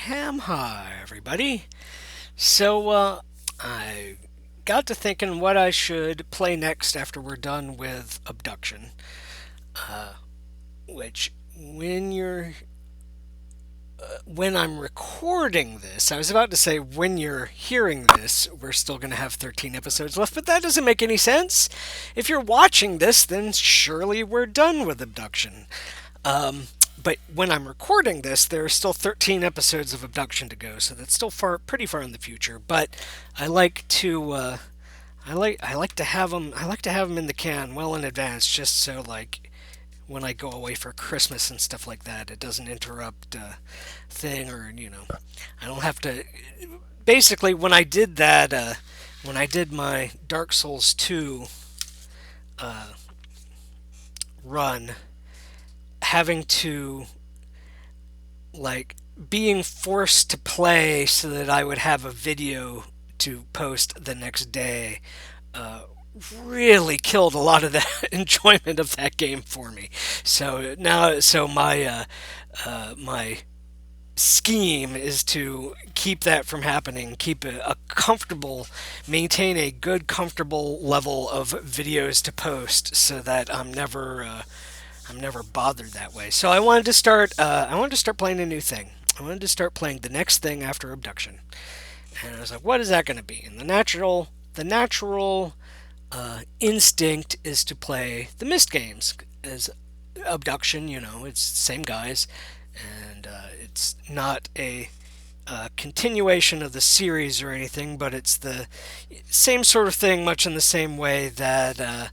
Hi, everybody. I got to thinking what I should play next after we're done with Abduction. Which, when I'm recording this, I was about to say when you're hearing this, we're still going to have 13 episodes left, but that doesn't make any sense. If you're watching this, then surely we're done with Abduction. But when I'm recording this, there are still 13 episodes of Abduction to go, so that's still pretty far in the future. But I like to, I like to have them, I like to have them in the can well in advance, just so like when I go away for Christmas and stuff like that, it doesn't interrupt thing, or I don't have to. Basically, when I did that, when I did my Dark Souls 2 run, having to like being forced to play so that I would have a video to post the next day really killed a lot of the enjoyment of that game for me. So my scheme is to keep that from happening, keep a comfortable, maintain a good, comfortable level of videos to post, so that I'm never bothered that way. So I wanted to start. I wanted to start playing a new thing. I wanted to start playing the next thing after Abduction, and I was like, "What is that going to be?" And the natural instinct is to play the Myst games. As Abduction, it's the same guys, and it's not a continuation of the series or anything, but it's the same sort of thing, much in the same way that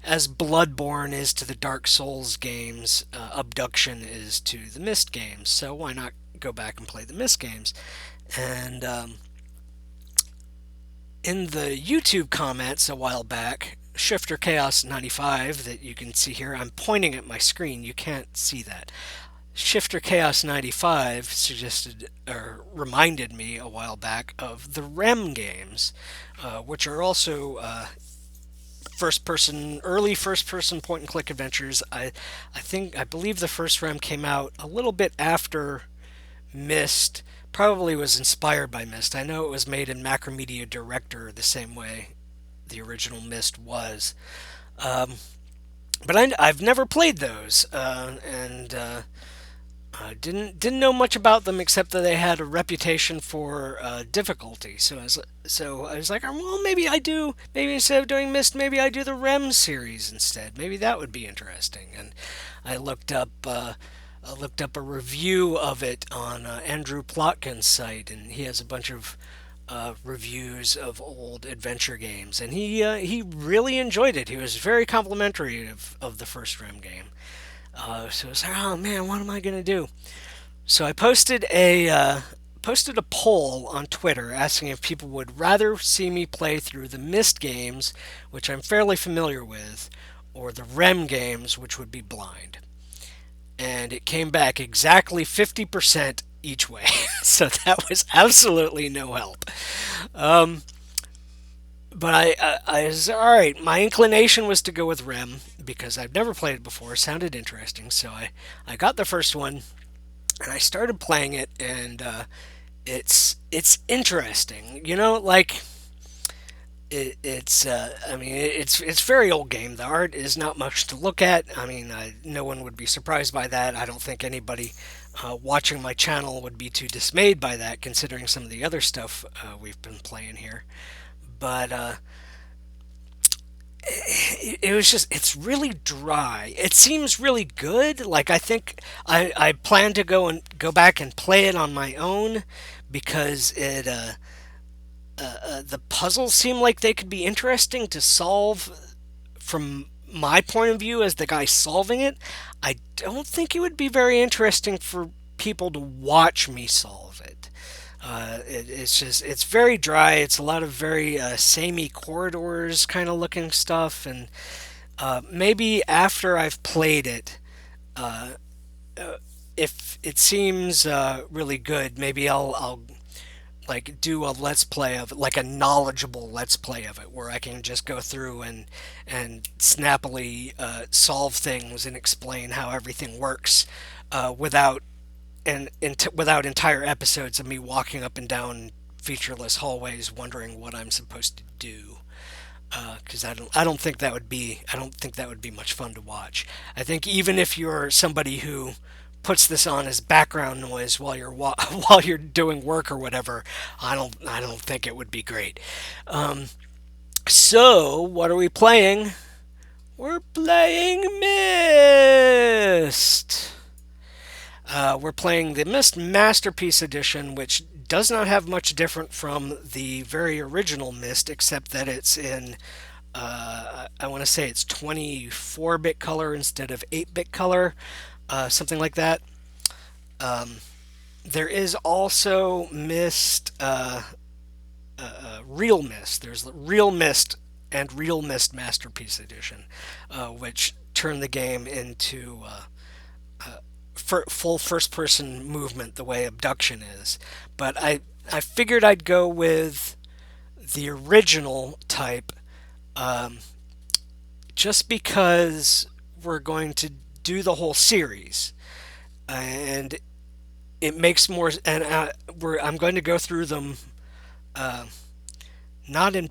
as Bloodborne is to the Dark Souls games, Abduction is to the Myst games. So why not go back and play the Myst games? And in the YouTube comments a while back, Shifter Chaos 95 that you can see here, I'm pointing at my screen. You can't see that. Shifter Chaos 95 suggested or reminded me a while back of the REM games, which are also early first person point and click adventures. I believe the first REM came out a little bit after Myst. Probably was inspired by Myst. I know it was made in Macromedia Director the same way the original Myst was. But I've never played those, and didn't know much about them except that they had a reputation for difficulty. So I was like, well, maybe I do. Maybe instead of doing Myst, maybe I do the REM series instead. Maybe that would be interesting. And I looked up. I looked up a review of it on Andrew Plotkin's site, and he has a bunch of reviews of old adventure games, and he really enjoyed it. He was very complimentary of the first REM game. So I was like, oh man, what am I gonna do? So I posted a poll on Twitter asking if people would rather see me play through the Myst games, which I'm fairly familiar with, or the REM games, which would be blind. And it came back exactly 50% each way. So that was absolutely no help. But I was all right. My inclination was to go with REM because I've never played it before. It sounded interesting, so I got the first one and I started playing it, and it's interesting. Like I mean, it's very old game. The art is not much to look at. I mean, no one would be surprised by that. I don't think anybody watching my channel would be too dismayed by that, considering some of the other stuff we've been playing here. But it was just, it's really dry. It seems really good. Like, I think I plan to go back and play it on my own, because the puzzles seem like they could be interesting to solve from my point of view as the guy solving it. I don't think it would be very interesting for people to watch me solve it. It's very dry. It's a lot of very samey corridors kind of looking stuff, and maybe after I've played it, if it seems really good, maybe I'll like do a let's play of it, like a knowledgeable let's play of it, where I can just go through and snappily solve things and explain how everything works without without entire episodes of me walking up and down featureless hallways wondering what I'm supposed to do. Because I don't think that would be much fun to watch. I think even if you're somebody who puts this on as background noise while you're while you're doing work or whatever, I don't think it would be great. So what are we playing? We're playing Myst. We're playing the Myst Masterpiece Edition, which does not have much different from the very original Myst, except that it's in, I want to say it's 24-bit color instead of 8-bit color, something like that. There is also Myst, Real Myst. There's Real Myst and Real Myst Masterpiece Edition, which turn the game into full first-person movement the way Abduction is. But I figured I'd go with the original type, just because we're going to do the whole series, and it makes more. And I'm going to go through them, not in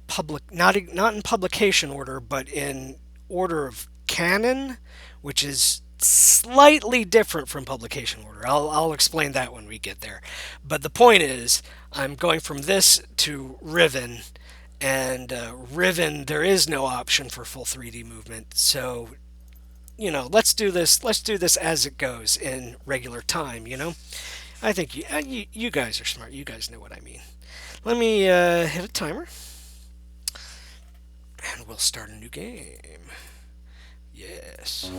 publication order, but in order of canon, which is slightly different from publication order. I'll explain that when we get there. But the point is, I'm going from this to Riven, and Riven, there is no option for full 3D movement. So, let's do this. Let's do this as it goes in regular time. I think you guys are smart. You guys know what I mean. Let me hit a timer, and we'll start a new game. Yes.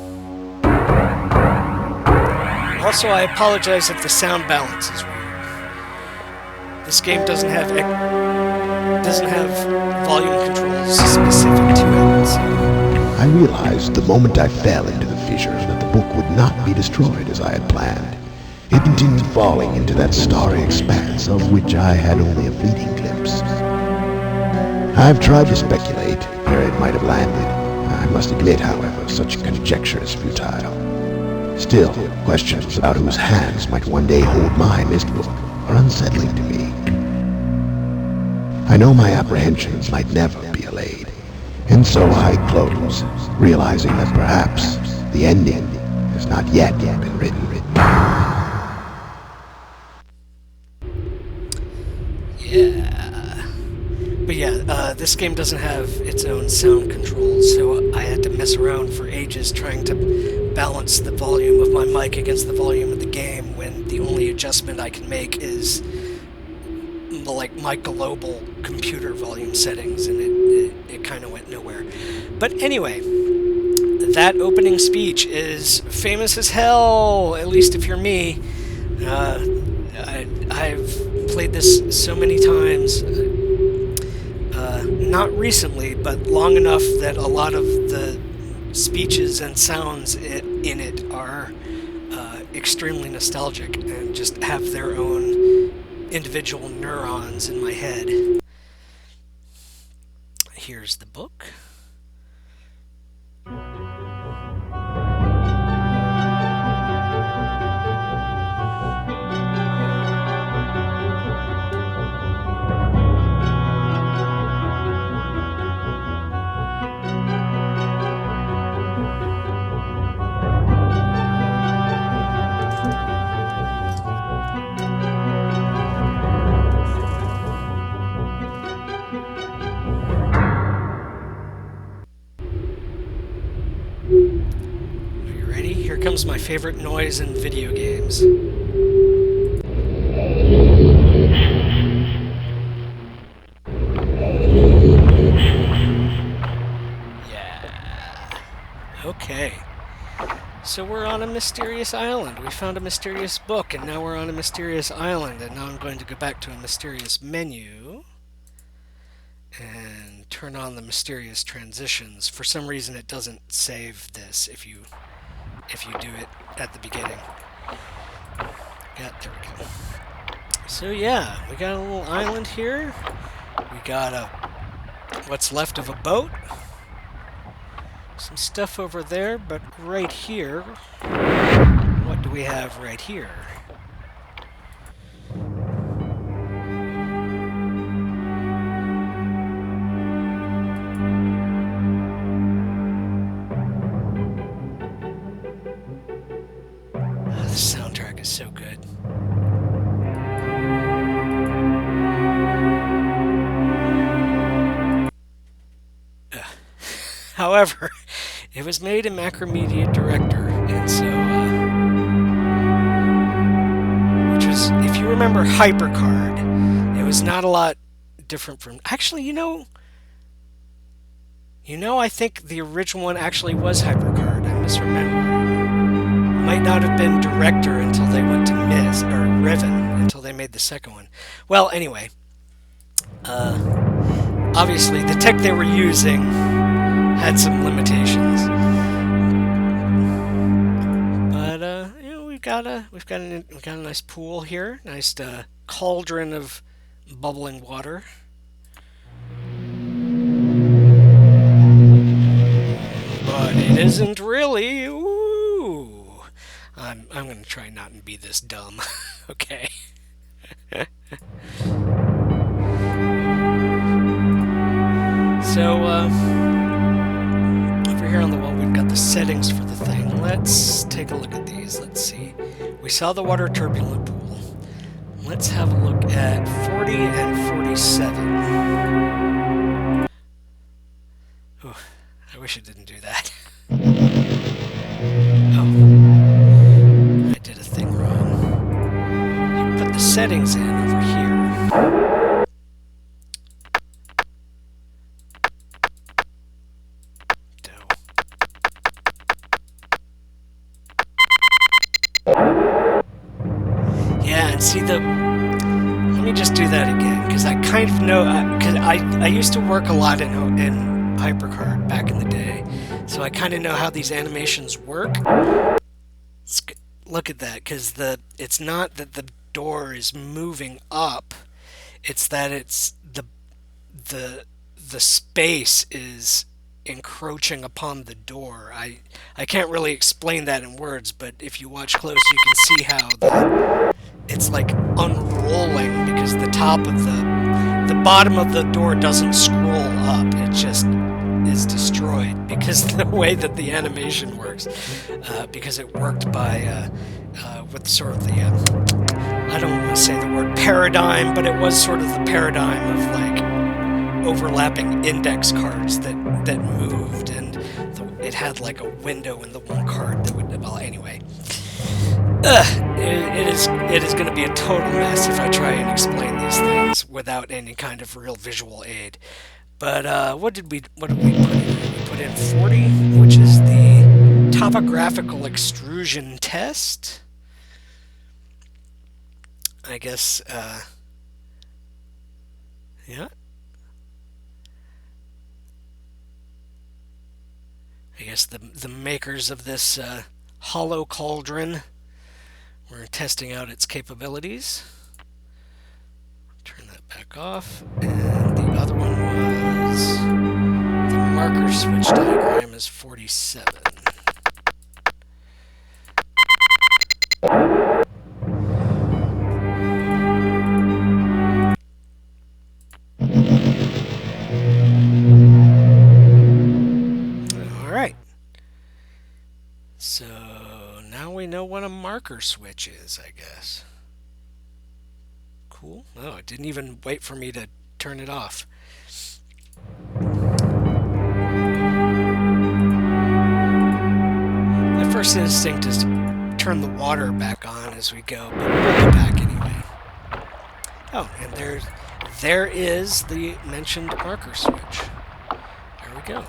Also, I apologize if the sound balance is weird. This game doesn't have volume controls specific to it. So. I realized the moment I fell into the fissure that the book would not be destroyed as I had planned. It continued falling into that starry expanse of which I had only a fleeting glimpse. I've tried to speculate where it might have landed. I must admit, however, such conjecture is futile. Still, questions about whose hands might one day hold my Myst book are unsettling to me. I know my apprehensions might never be allayed, and so I close, realizing that perhaps the ending has not yet been written. Yeah. But yeah, this game doesn't have its own sound controls, so I had to mess around for ages trying to balance the volume of my mic against the volume of the game, when the only adjustment I can make is like my global computer volume settings, and it kind of went nowhere. But anyway, that opening speech is famous as hell, at least if you're me. I've played this so many times, not recently, but long enough that a lot of the speeches and sounds in it are extremely nostalgic and just have their own individual neurons in my head. Here's the book. Here comes my favorite noise in video games. Yeah. Okay. So we're on a mysterious island. We found a mysterious book, and now we're on a mysterious island, and now I'm going to go back to a mysterious menu and turn on the mysterious transitions. For some reason it doesn't save this if you do it at the beginning. There we go. So yeah, we got a little island here. We got what's left of a boat. Some stuff over there, but right here, what do we have right here? soundtrack is so good. However, it was made in Macromedia Director, and so, which was, if you remember Hypercard, it was not a lot different from. Actually, I think the original one actually was Hypercard. I misremember. Might not have been Director until they went to Myst or Riven until they made the second one. Well, anyway, obviously the tech they were using had some limitations, but we've got a nice pool here, nice cauldron of bubbling water. But it isn't really. Ooh, I'm gonna try not to be this dumb. Okay. So, over here on the wall, we've got the settings for the thing. Let's take a look at these. Let's see. We saw the water turbulent pool. Let's have a look at 40 and 47. Oh, I wish it didn't do that. Oh, I did a thing wrong. You put the settings in over here. Yeah, and see let me just do that again, because I kind of know, because I used to work a lot in Hypercard back in the day, so I kind of know how these animations work. Look at that, because it's not that the door is moving up, it's that the space is encroaching upon the door. I can't really explain that in words, but if you watch close, you can see how it's like unrolling, because the bottom of the door doesn't scroll up. It just is destroyed because the way that the animation works, because it worked with sort of the I don't want to say the word paradigm, but it was sort of the paradigm of like overlapping index cards that moved, and it had like a window in the one card that would. Well, anyway, it is going to be a total mess if I try and explain these things without any kind of real visual aid. But what did we put in? We put in 40, which is the topographical extrusion test. I guess. Yeah. I guess the makers of this hollow cauldron were testing out its capabilities. Turn that back off. And the other one was the marker switch diagram is 47. So now we know what a marker switch is, I guess. Cool. Oh, it didn't even wait for me to turn it off. My first instinct is to turn the water back on as we go, but we'll get back anyway. Oh, and there is the mentioned marker switch. There we go.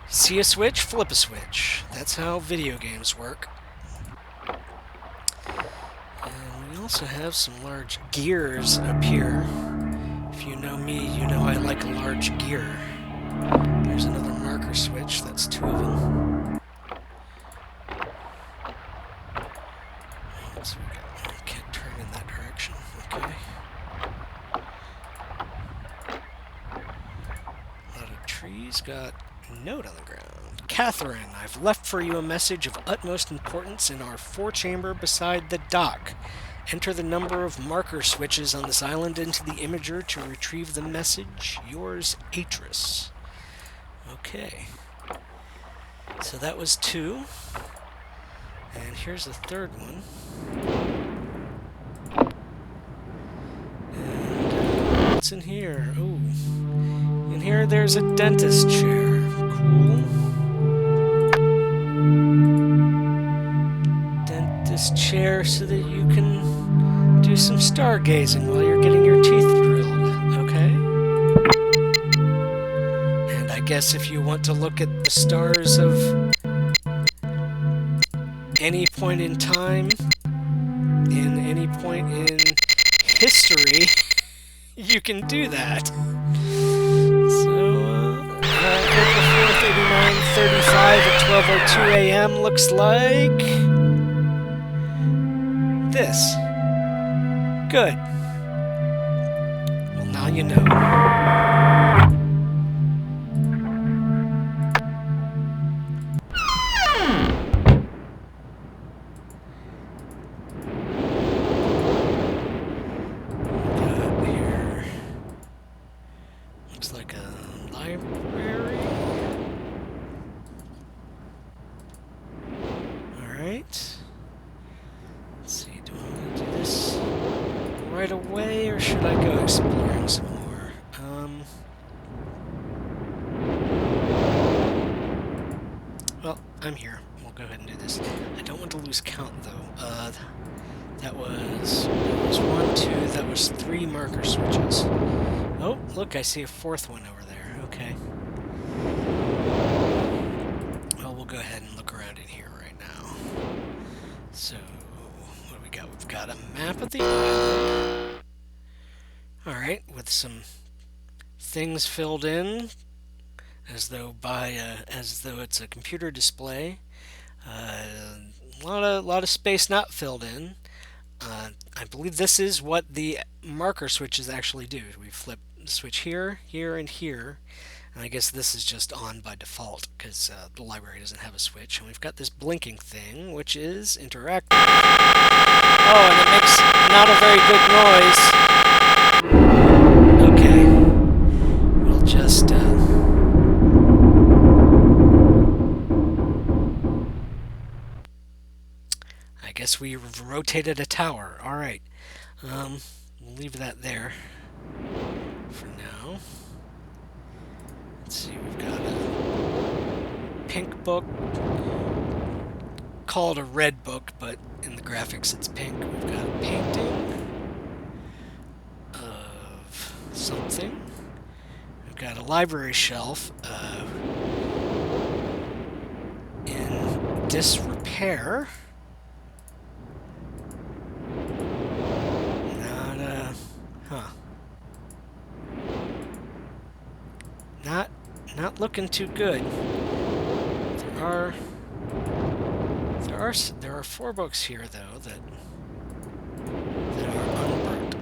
See a switch, flip a switch. That's how video games work. And we also have some large gears up here. If you know me, you know I like a large gear. There's another marker switch. That's two of them. So we can't turn in that direction. Okay. A lot of trees. Got note on the ground. Catherine, I've left for you a message of utmost importance in our four-chamber beside the dock. Enter the number of marker switches on this island into the imager to retrieve the message. Yours, Atris. Okay. So that was 2. And here's the third one. And what's in here? Ooh. In here there's a dentist chair. Cool. Dentist chair so that you can do some stargazing while you're getting your teeth drilled. Okay. And I guess if you want to look at the stars of any point in time, in any point in history, you can do that. So, April 4th, 89:35 at 12:02 a.m. looks like this. Good. Well, now you know. Here. Looks like a library. Alright. Let's see, do I want to do this right away, or should I go exploring some more? Well, I'm here. We'll go ahead and do this. I don't want to lose count, though. That was 1, 2, that was 3 marker switches. Oh, look, I see a 4th one over there. Okay. Well, we'll go ahead and look around in here right now. So, what do we got? We've got a map of the island. Alright, with some things filled in as though it's a computer display. A lot of space not filled in. I believe this is what the marker switches actually do. We flip the switch here, here, and here. And I guess this is just on by default because the library doesn't have a switch. And we've got this blinking thing, which is interactive. Oh, and it makes not a very good noise. Okay. We'll just... I guess we rotated a tower. Alright. We'll leave that there for now. Let's see, we've got a pink book. Called a red book, but in the graphics it's pink. We've got a painting of something. We've got a library shelf in disrepair. Not looking too good. There are 4 books here though that are unburnt,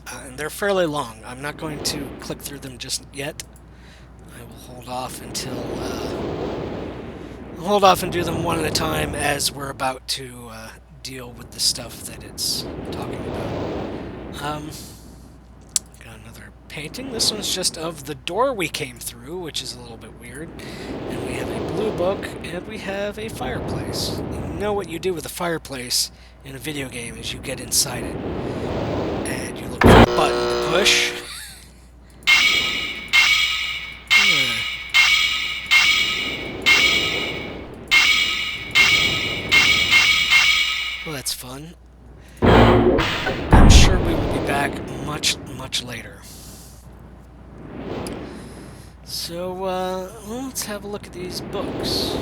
and they're fairly long. I'm not going to click through them just yet. I will hold off until and do them one at a time as we're about to deal with the stuff that it's talking about. Got another painting. This one's just of the door we came through, which is a little bit weird. And we have a blue book, and we have a fireplace. You know what you do with a fireplace in a video game is you get inside it. And you look for a button to push. Well, that's fun. I'm sure we will be back much later. So, well, let's have a look at these books.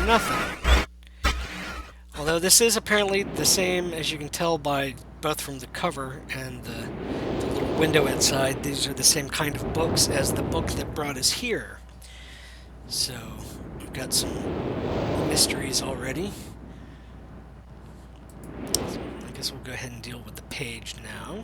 Nothing. Although this is apparently the same, as you can tell by both from the cover and the little window inside, these are the same kind of books as the book that brought us here. So, we've got some mysteries already. So I guess we'll go ahead and deal with the page now.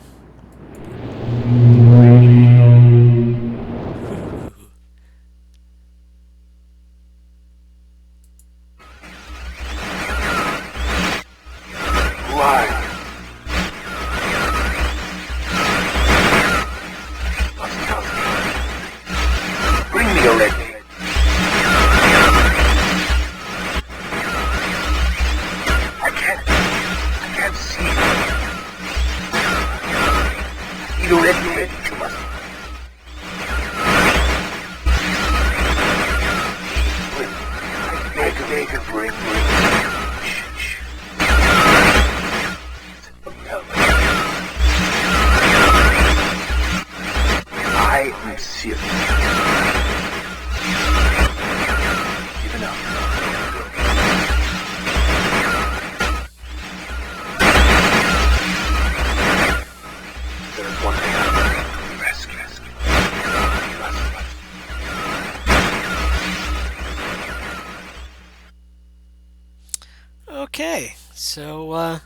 Okay, so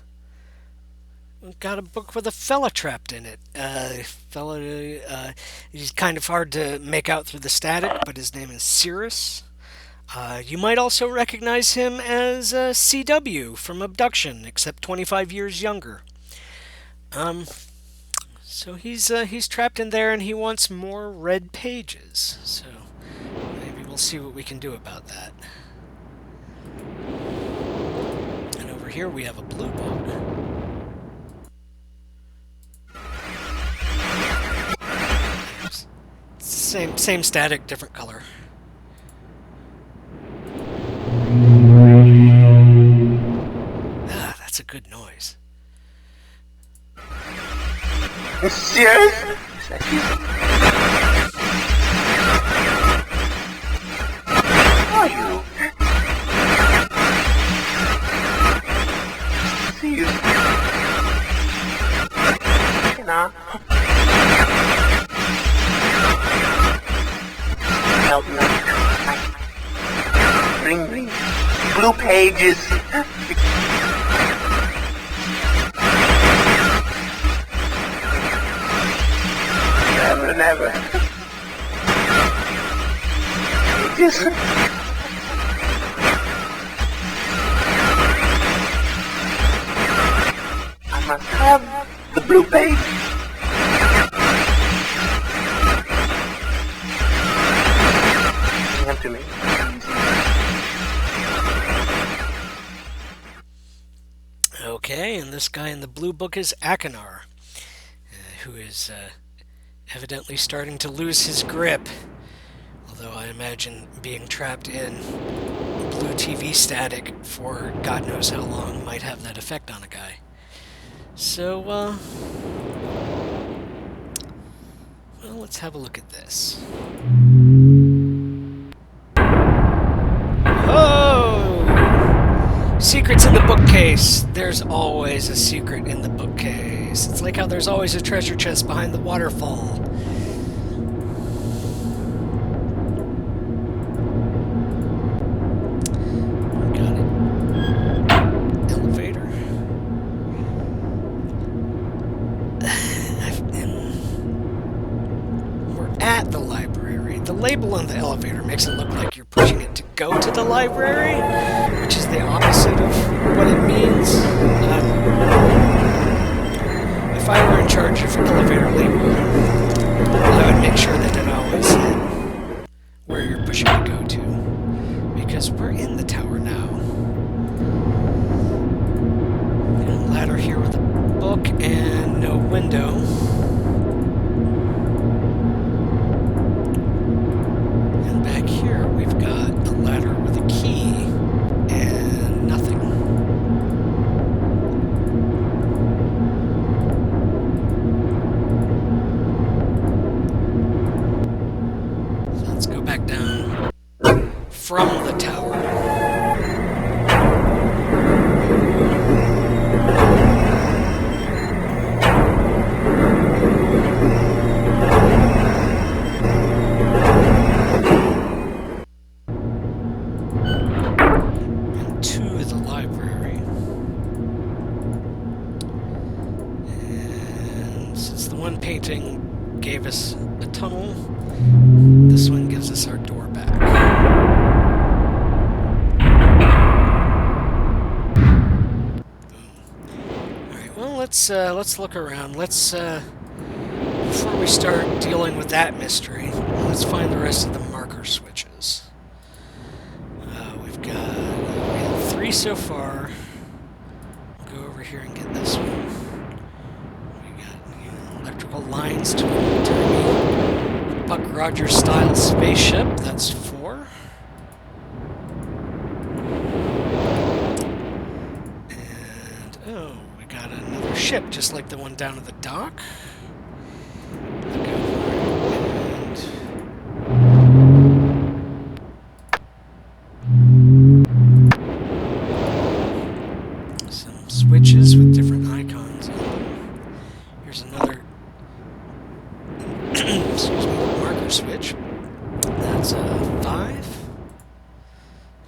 we've got a book with a fella trapped in it. He's kind of hard to make out through the static, but his name is Cirrus. You might also recognize him as CW from Abduction, except 25 years younger. Um, so he's trapped in there, and he wants more red pages. So maybe we'll see what we can do about that. And over here we have a blue book. Same static, different color. Ah, that's a good noise. Serious? Are you? See you. You know. Help me. Bring blue pages. Never. Just I must have the blue page. Hand to me. Okay, and this guy in the blue book is Akinar, who is evidently starting to lose his grip. Although I imagine being trapped in blue TV static for God knows how long might have that effect on a guy. So, well, let's have a look at this. Oh! Secrets in the bookcase. There's always a secret in the bookcase. It's like how there's always a treasure chest behind the waterfall. Got it. Elevator. We're at the library. The label on the elevator makes it look like you're pushing it to go to the library, which is the opposite of what it means. If I were in charge of elevator label, I would make sure that it always said where you're pushing to go to, because we're in the tower now. And a ladder here with a book and no window. And back here we've got a ladder with a key and nothing. Let's go back down from the tower. And to the library. And since the one painting gave us a tunnel, this one gives us our door back. Alright, well, let's look around. Before we start dealing with that mystery, let's find the rest of the marker switches. We have 3 so far. Go over here and get this one. We got electrical lines to a tiny Buck Rogers style spaceship. That's 4. And we got another ship, just like the one down at the dock. Look over and some switches with different icons on them. Here's another excuse me, marker switch. That's 5.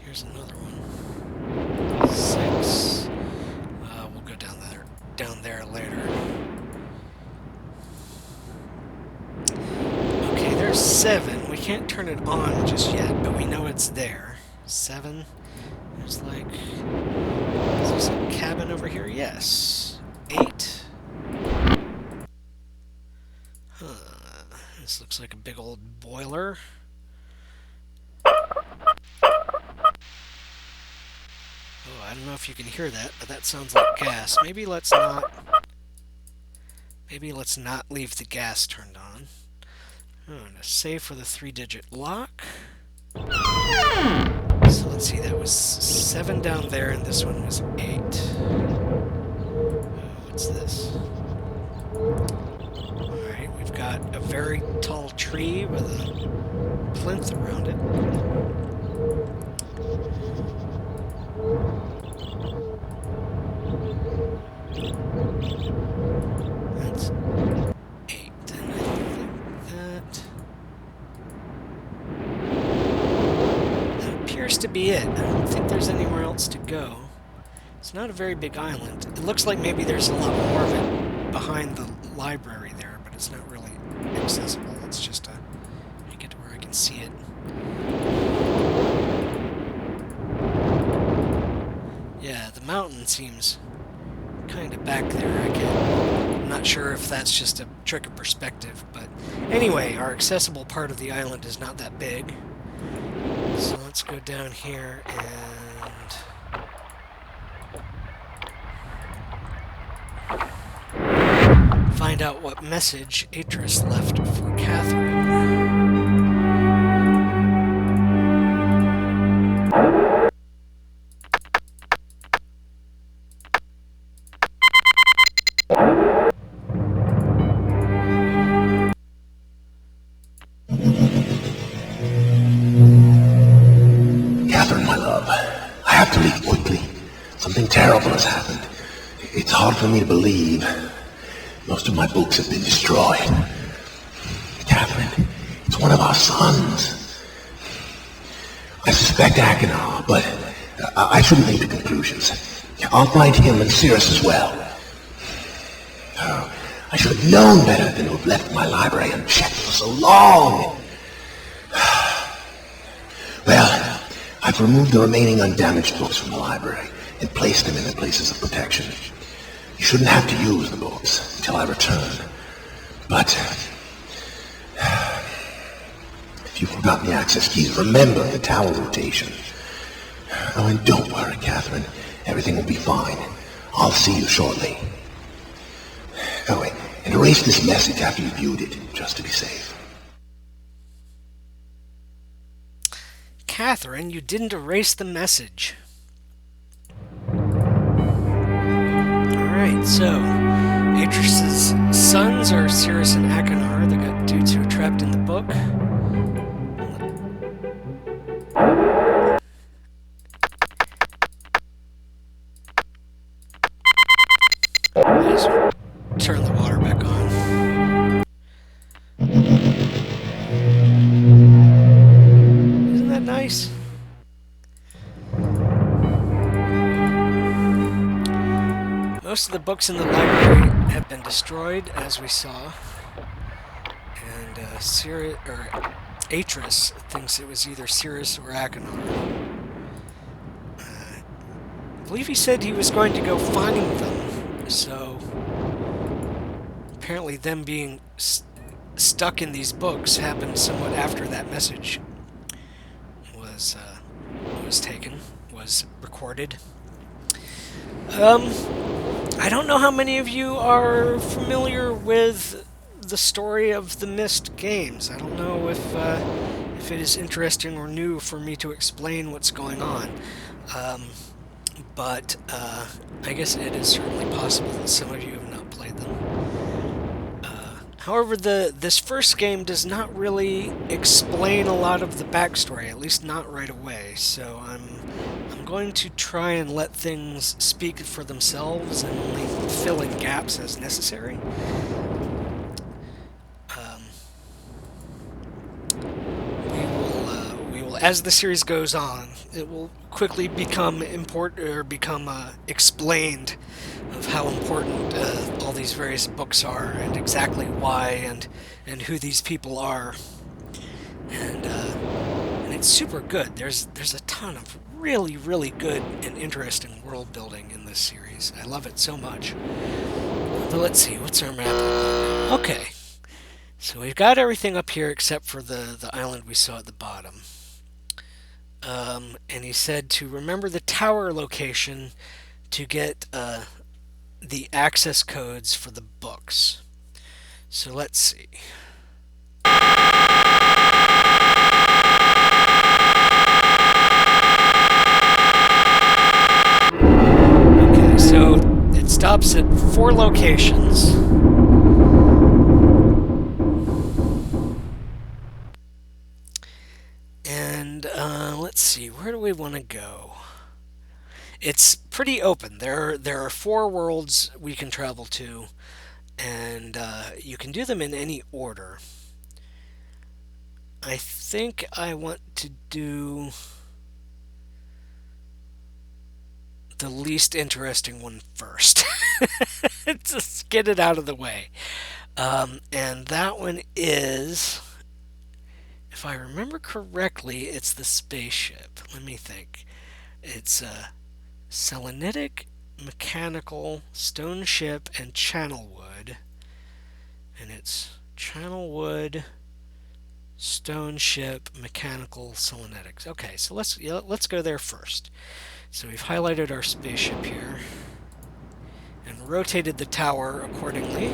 Here's another one. 6. 7. We can't turn it on just yet, but we know it's there. 7. There's like... Is there some cabin over here? Yes. 8. This looks like a big old boiler. Oh, I don't know if you can hear that, but that sounds like gas. Maybe let's not leave the gas turned on. I'm going to save for the 3-digit lock. So let's see, that was 7 down there, and this one was 8. What's this? Alright, we've got a very tall tree with a plinth around it. That's 8, and I think that appears to be it. I don't think there's anywhere else to go. It's not a very big island. It looks like maybe there's a lot more of it behind the library there, but it's not really accessible. It's just a... Let me get to where I can see it. Yeah, the mountain seems kind of back there. I'm not sure if that's just a trick of perspective, but anyway, our accessible part of the island is not that big. So let's go down here and find out what message Atris left for Catherine. Catherine, my love, I have to leave quickly. Something terrible has happened. It's hard for me to believe. Most of my books have been destroyed. Catherine, it's one of our sons. I suspect Achenar, but I shouldn't leap to conclusions. I'll find him and Cirrus as well. Oh, I should have known better than to have left my library unchecked for so long. Well, I've removed the remaining undamaged books from the library and placed them in their places of protection. You shouldn't have to use the books until I return. But if you've forgotten the access keys, remember the tower rotation. Oh, and don't worry, Catherine. Everything will be fine. I'll see you shortly. Oh, wait, and erase this message after you viewed it, just to be safe. Catherine, you didn't erase the message. Alright, so Atris's sons are Cirrus and Achenar. They got dudes who are trapped in the book. Let's turn the water back on. Isn't that nice? Most of the books in the library have been destroyed, as we saw, and Atris thinks it was either Cirrus or Achenar. I believe he said he was going to go find them, so apparently them being stuck in these books happened somewhat after that message was recorded. I don't know how many of you are familiar with the story of the Myst games. I don't know if it is interesting or new for me to explain what's going on. But I guess it is certainly possible that some of you have not played them. However, this first game does not really explain a lot of the backstory, at least not right away. So I'm going to try and let things speak for themselves and only fill in gaps as necessary. We will, as the series goes on, it will quickly become explained of how important all these various books are and exactly why and who these people are. And it's super good. There's a ton of really good and interesting world building in this series. I love it so much. But let's see, what's our map look like? Okay, so we've got everything up here except for the island we saw at the bottom. And he said to remember the tower location to get the access codes for the books. So let's see. Okay, so it stops at 4 locations. And let's see, where do we want to go? It's pretty open. There are 4 worlds we can travel to, and you can do them in any order. I think I want to do the least interesting one first. Just get it out of the way. And that one is, if I remember correctly, it's the spaceship. Let me think. It's selenitic, mechanical, stone ship, and channel wood. And it's channel wood, stone ship, mechanical, selenetics. Okay, so let's go there first. So we've highlighted our spaceship here and rotated the tower accordingly.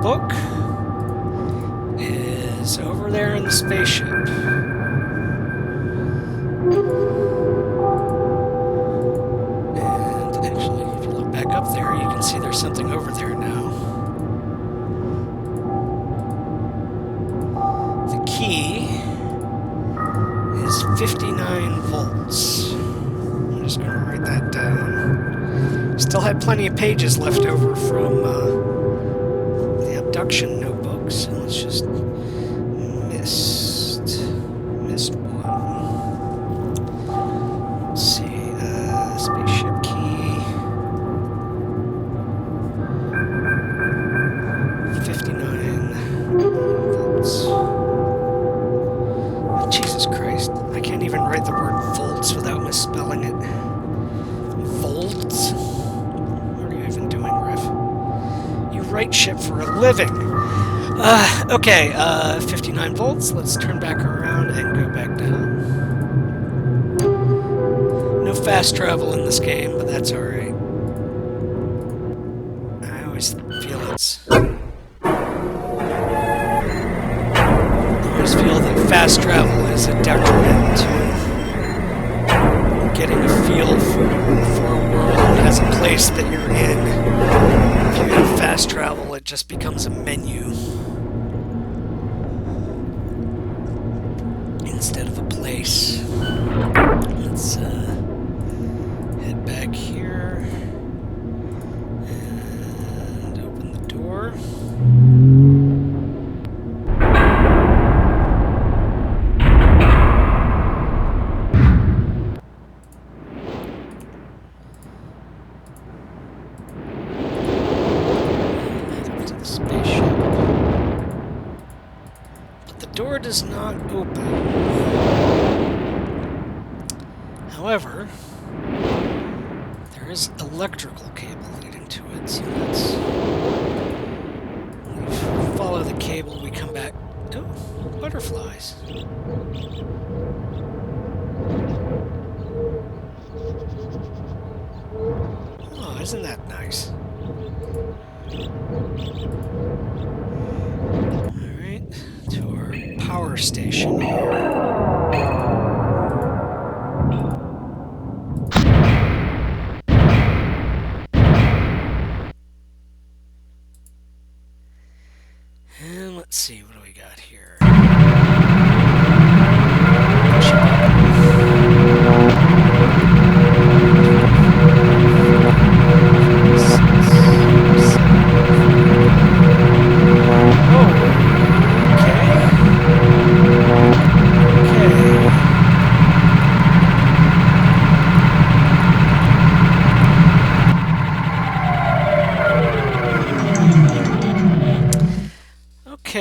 Book is over there in the spaceship. And actually, if you look back up there, you can see there's something over there now. The key is 59 volts. I'm just going to write that down. Still had plenty of pages left over from abduction notebooks. So let's just Myst 1. Let's see, spaceship key 59 volts. Oh, Jesus Christ, I can't even write the word volts without misspelling it. Volts? What are you even doing, Riff? You write shit for a living. Okay, 59 volts. Let's turn back around and go back down. No fast travel in this game, but that's alright. I always feel that fast travel is a detriment to getting a feel for a world as a place that you're in. If you have fast travel, it just becomes a menu instead of a place. Let's head back here and open the door. Door does not open. However, there is electrical cable leading to it, so let's follow the cable. We come back. Oh, butterflies. Oh, isn't that nice? To our power station here.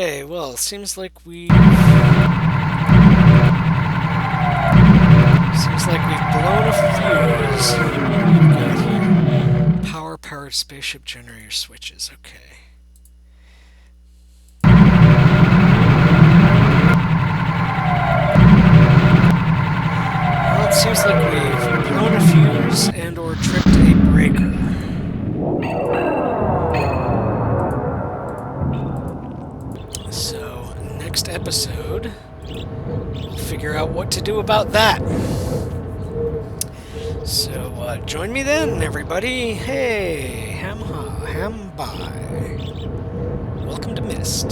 Okay, well, seems like we've blown a fuse. What do we got here? Powered spaceship generator switches. Okay. Well, it seems like we've blown a fuse and or tripped a breaker. So, next episode, we'll figure out what to do about that. So, join me then, everybody. Hey, ham ha, ham bye. Welcome to Myst.